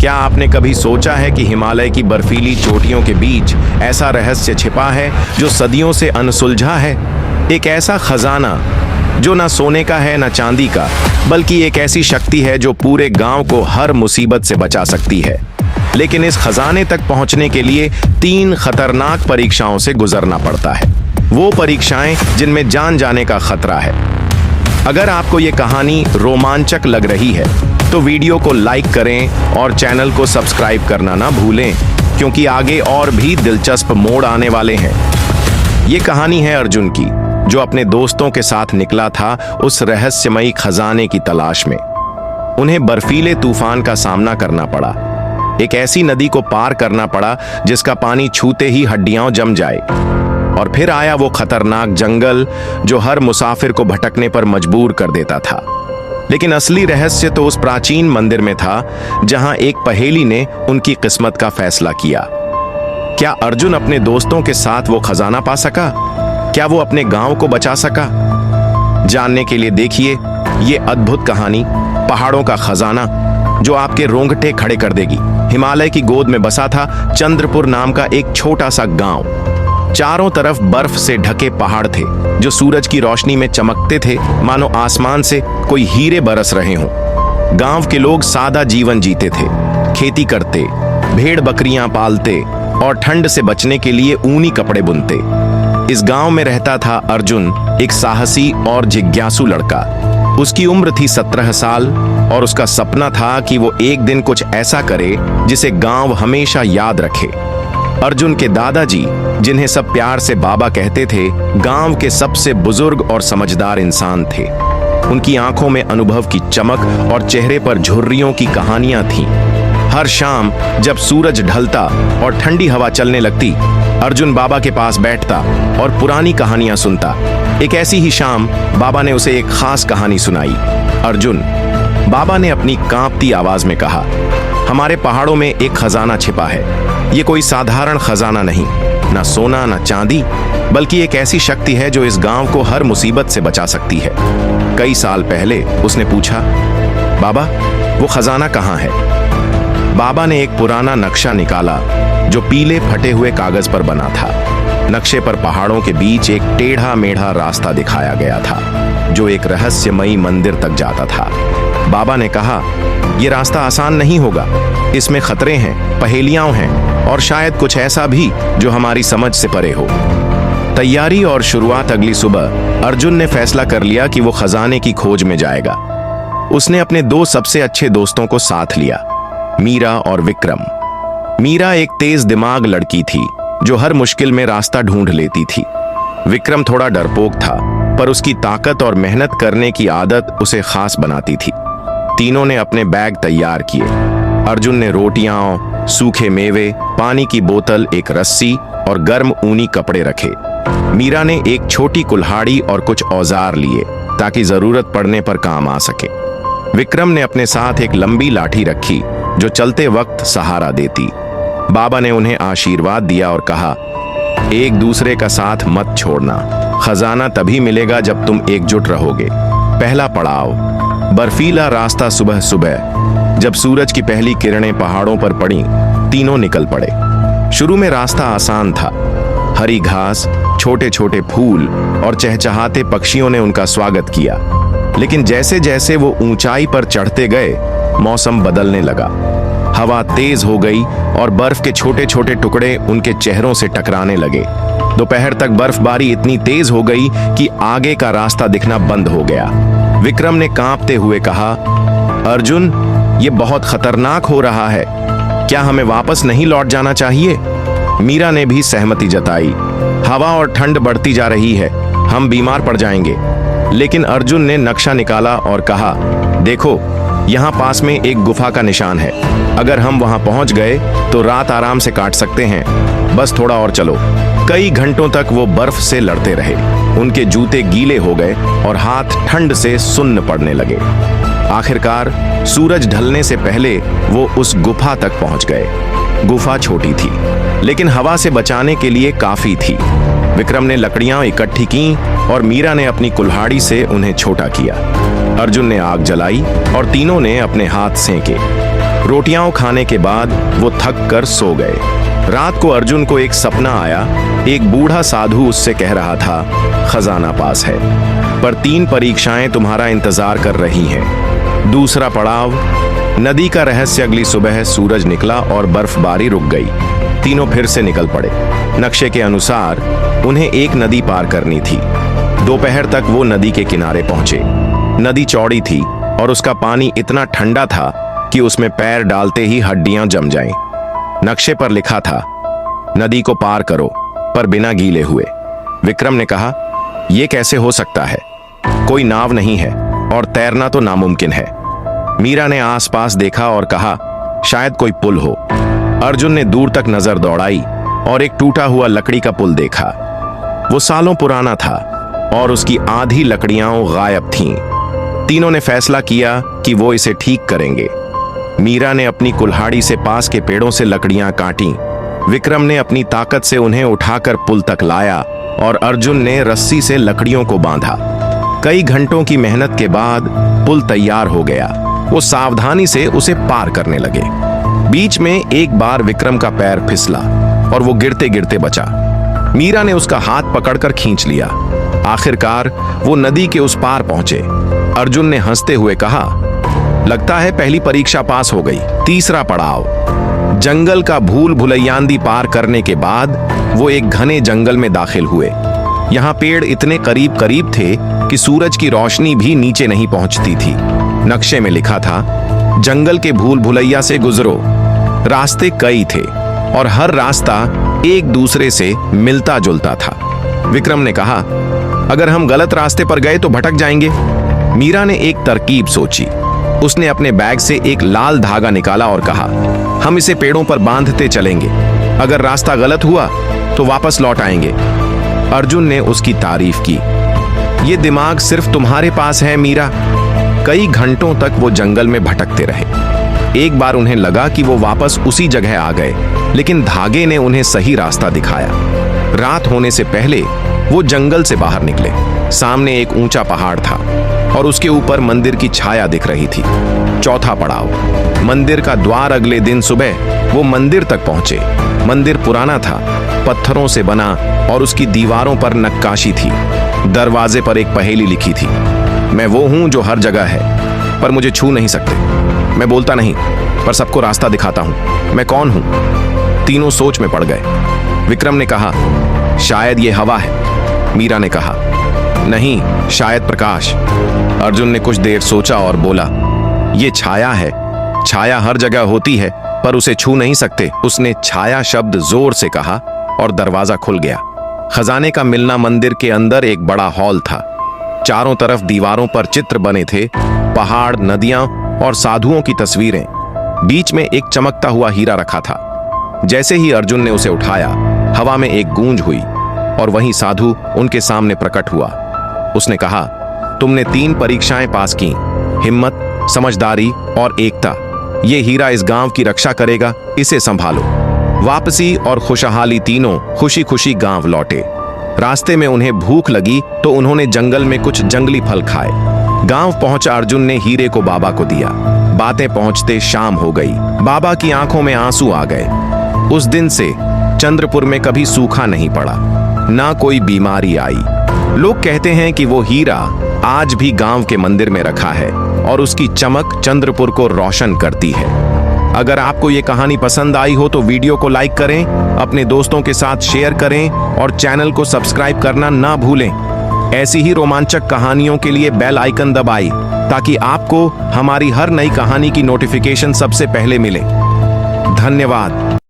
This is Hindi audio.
क्या आपने कभी सोचा है कि हिमालय की बर्फीली चोटियों के बीच ऐसा रहस्य छिपा है जो सदियों से अनसुलझा है? एक ऐसा खजाना जो ना सोने का है ना चांदी का, बल्कि एक ऐसी शक्ति है जो पूरे गांव को हर मुसीबत से बचा सकती है। लेकिन इस खजाने तक पहुंचने के लिए 3 खतरनाक परीक्षाओं से गुजरना पड़ता है। वो परीक्षाएं जिनमें जान जाने का खतरा है। अगर आपको ये कहानी रोमांचक लग रही है तो वीडियो को लाइक करें और चैनल को सब्सक्राइब करना ना भूलें, क्योंकि आगे और भी दिलचस्प मोड़ आने वाले हैं। ये कहानी है अर्जुन की, जो अपने दोस्तों के साथ निकला था उस रहस्यमयी खजाने की तलाश में। उन्हें बर्फीले तूफान का सामना करना पड़ा, एक ऐसी नदी को पार करना पड़ा जिसका पानी छूते ही हड्डियां जम जाए, और फिर आया वो खतरनाक जंगल जो हर मुसाफिर को भटकने पर मजबूर कर देता था। लेकिन असली रहस्य तो उस प्राचीन मंदिर में था जहां एक पहेली ने उनकी किस्मत का फैसला किया। क्या अर्जुन अपने दोस्तों के साथ वो खजाना पा सका? क्या वो अपने गांव को बचा सका? जानने के लिए देखिए ये अद्भुत कहानी, पहाड़ों का खजाना, जो आपके रोंगटे खड़े कर देगी। हिमालय की गोद में बसा था चंद्रपुर नाम का एक छोटा सा गांव। चारों तरफ बर्फ से ढके पहाड़ थे जो सूरज की रोशनी में चमकते थे, मानो आसमान से कोई हीरे बरस रहे हों। गांव के लोग सादा जीवन जीते थे, खेती करते, भेड़ बकरियां पालते और ठंड से बचने के लिए ऊनी कपड़े बुनते। इस गांव में रहता था अर्जुन, एक साहसी और जिज्ञासु लड़का। उसकी उम्र थी 17 साल और उसका सपना था कि वो एक दिन कुछ ऐसा करे जिसे गांव हमेशा याद रखे। अर्जुन के दादाजी, जिन्हें सब प्यार से बाबा कहते थे, गांव के सबसे बुजुर्ग और समझदार इंसान थे। उनकी आंखों में अनुभव की चमक और चेहरे पर झुर्रियों की कहानियां थीं। हर शाम जब सूरज ढलता और ठंडी हवा चलने लगती, अर्जुन बाबा के पास बैठता और पुरानी कहानियां सुनता। एक ऐसी ही शाम बाबा ने उसे एक खास कहानी सुनाई। अर्जुन, बाबा ने अपनी कांपती आवाज में कहा, हमारे पहाड़ों में एक खजाना छिपा है। ये कोई साधारण खजाना नहीं, ना सोना ना चांदी, बल्कि एक ऐसी शक्ति है जो इस गांव को हर मुसीबत से बचा सकती है। कई साल पहले उसने पूछा, बाबा वो खजाना कहाँ है? बाबा ने एक पुराना नक्शा निकाला जो पीले फटे हुए कागज पर बना था। नक्शे पर पहाड़ों के बीच एक टेढ़ा मेढ़ा रास्ता दिखाया गया था जो एक रहस्यमयी मंदिर तक जाता था। बाबा ने कहा, यह रास्ता आसान नहीं होगा, इसमें खतरे हैं, पहेलियां हैं और शायद कुछ ऐसा भी जो हमारी समझ से परे हो। तैयारी और शुरुआत। अगली सुबह अर्जुन ने फैसला कर लिया कि वो खजाने की खोज में जाएगा। उसने अपने 2 सबसे अच्छे दोस्तों को साथ लिया, मीरा और विक्रम। मीरा एक तेज दिमाग लड़की थी जो हर मुश्किल में रास्ता ढूंढ लेती थी। विक्रम थोड़ा डरपोक था, पर उसकी ताकत और मेहनत करने की आदत उसे खास बनाती थी। तीनों ने अपने बैग तैयार किए। अर्जुन ने रोटियां, सूखे मेवे, पानी की बोतल, एक रस्सी और गर्म ऊनी कपड़े रखे। मीरा ने एक छोटी कुल्हाड़ी और कुछ औजार लिए ताकि जरूरत पड़ने पर काम आ सके। विक्रम ने अपने साथ एक लंबी लाठी रखी जो चलते वक्त सहारा देती। बाबा ने उन्हें आशीर्वाद दिया और कहा, एक दूसरे का साथ मत छोड़ना, खजाना तभी मिलेगा जब तुम एकजुट रहोगे। पहला पड़ाव, बर्फीला रास्ता। सुबह सुबह जब सूरज की पहली किरणें पहाड़ों पर पड़ी, तीनों निकल पड़े। शुरू में रास्ता आसान था, हरी घास, छोटे छोटे फूल और चहचहाते पक्षियों ने उनका स्वागत किया। लेकिन जैसे जैसे वो ऊंचाई पर चढ़ते गए, मौसम बदलने लगा। हवा तेज हो गई और बर्फ के छोटे छोटे टुकड़े उनके चेहरों से टकराने लगे। दोपहर तक बर्फबारी इतनी तेज हो गई कि आगे का रास्ता दिखना बंद हो गया। विक्रम ने कांपते हुए कहा, अर्जुन, ये बहुत खतरनाक हो रहा है, क्या हमें वापस नहीं लौट जाना चाहिए? मीरा ने भी सहमति जताई, हवा और ठंड बढ़ती जा रही है, हम बीमार पड़ जाएंगे। लेकिन अर्जुन ने नक्शा निकाला और कहा, देखो, यहाँ पास में एक गुफा का निशान है, अगर हम वहां पहुंच गए तो रात आराम से काट सकते हैं, बस थोड़ा और चलो। कई घंटों तक वो बर्फ से लड़ते रहे। उनके जूते गीले हो गए और हाथ ठंड से सुन्न पड़ने लगे। आखिरकार सूरज ढलने से पहले वो उस गुफा तक पहुंच गए। गुफा छोटी थी, लेकिन हवा से बचाने के लिए काफी थी। विक्रम ने लकड़ियां इकट्ठी की और मीरा ने अपनी कुल्हाड़ी से उन्हें छोटा किया। अर्जुन ने आग जलाई और तीनों ने अपने हाथ सेंके। रोटियां खाने के बाद वो थक कर सो गए। रात को अर्जुन को एक सपना आया। एक बूढ़ा साधु उससे कह रहा था, खजाना पास है, पर 3 परीक्षाएं तुम्हारा इंतजार कर रही हैं। दूसरा पड़ाव, नदी का रहस्य। अगली सुबह सूरज निकला और बर्फबारी रुक गई। तीनों फिर से निकल पड़े। नक्शे के अनुसार उन्हें एक नदी पार करनी थी। दोपहर तक वो नदी के किनारे पहुंचे। नदी चौड़ी थी और उसका पानी इतना ठंडा था कि उसमें पैर डालते ही हड्डियां जम जाएं। नक्शे पर लिखा था, नदी को पार करो पर बिना गीले हुए। विक्रम ने कहा, यह कैसे हो सकता है? कोई नाव नहीं है और तैरना तो नामुमकिन है। मीरा ने आसपास देखा और कहा, शायद कोई पुल हो। अर्जुन ने दूर तक नजर दौड़ाई और एक टूटा हुआ लकड़ी का पुल देखा। वो सालों पुराना था और उसकी आधी लकड़ियां गायब थीं। तीनों ने फैसला किया कि वो इसे ठीक करेंगे। मीरा ने अपनी कुल्हाड़ी से पास के पेड़ों से लकड़ियां काटी। विक्रम ने अपनी ताकत से उन्हें उठाकर पुल तक लाया और अर्जुन ने रस्सी से लकड़ियों को बांधा। कई घंटों की मेहनत के बाद पुल तैयार हो गया। वो सावधानी से उसे पार करने लगे। बीच में एक बार विक्रम का पैर फिसला और वो गिरते गिरते बचा। मीरा ने उसका हाथ पकड़कर खींच लिया। आखिरकार वो नदी के उस पार पहुंचे। अर्जुन ने हंसते हुए कहा, लगता है पहली परीक्षा पास हो गई। तीसरा पड़ाव, जंगल का भूल भुलैयांदी पार करने के बाद वो एक घने जंगल में दाखिल हुए। यहाँ पेड़ इतने करीब करीब थे कि सूरज की रोशनी भी नीचे नहीं पहुंचती थी। नक्शे में लिखा था, जंगल के भूल भुलैया से गुजरो। रास्ते कई थे और हर रास्ता एक दूसरे से मिलता जुलता था। विक्रम ने कहा, अगर हम गलत रास्ते पर गए तो भटक जाएंगे। मीरा ने एक तरकीब सोची। उसने अपने बैग से एक लाल धागा निकाला और कहा, हम इसे पेड़ों पर बांधते चलेंगे। अगर रास्ता गलत हुआ तो वापस लौट आएंगे। अर्जुन ने उसकी तारीफ की। ये दिमाग सिर्फ तुम्हारे पास है मीरा। कई घंटों तक वो जंगल में भटकते रहे। एक बार उन्हें लगा कि वो वापस उसी जगह आ गए, लेकिन धागे ने उन्हें सही रास्ता दिखाया। रात होने से पहले वो जंगल से बाहर निकले। सामने एक ऊंचा पहाड़ था और उसके ऊपर मंदिर की छाया दिख रही थी। चौथा पड़ाव, मंदिर का द्वार। अगले दिन सुबह वो मंदिर तक पहुंचे। मंदिर पुराना था, पत्थरों से बना और उसकी दीवारों पर नक्काशी थी। दरवाजे पर एक पहेली लिखी थी, मैं वो हूं जो हर जगह है पर मुझे छू नहीं सकते। मैं बोलता नहीं पर सबको रास्ता दिखाता हूं। मैं कौन हूं? तीनों सोच में पड़ गए। विक्रम ने कहा, शायद ये हवा है। मीरा ने कहा, नहीं, शायद प्रकाश। अर्जुन ने कुछ देर सोचा और बोला, ये छाया है। छाया हर जगह होती है पर उसे छू नहीं सकते। उसने छाया शब्द जोर से कहा और दरवाजा खुल गया। खजाने का मिलना मंदिर के अंदर एक बड़ा हॉल था। चारों तरफ दीवारों पर चित्र बने थे, पहाड़, नदियां और साधुओं की तस्वीरें। बीच में एक चमकता हुआ हीरा रखा था। जैसे ही अर्जुन ने उसे उठाया, हवा में एक गूंज हुई और वहीं साधु उनके सामने प्रकट हुआ। उसने कहा, तुमने 3 परीक्षाएं पास की, हिम्मत, समझदारी और एकता। ये हीरा इस गांव की रक्षा करेगा, इसे संभालो। वापसी और खुशहाली। तीनों खुशी खुशी गांव लौटे। रास्ते में उन्हें भूख लगी तो उन्होंने जंगल में कुछ जंगली फल खाए। गांव पहुंचा अर्जुन ने हीरे को बाबा को दिया। बातें पहुंचते शाम हो गई। बाबा की आंखों में आंसू आ गए। उस दिन से चंद्रपुर में कभी सूखा नहीं पड़ा, ना कोई बीमारी आई। लोग कहते हैं कि वो हीरा आज भी गांव के मंदिर में रखा है और उसकी चमक चंद्रपुर को रोशन करती है। अगर आपको ये कहानी पसंद आई हो तो वीडियो को लाइक करें, अपने दोस्तों के साथ शेयर करें और चैनल को सब्सक्राइब करना ना भूलें। ऐसी ही रोमांचक कहानियों के लिए बेल आइकन दबाएं ताकि आपको हमारी हर नई कहानी की नोटिफिकेशन सबसे पहले मिले। धन्यवाद।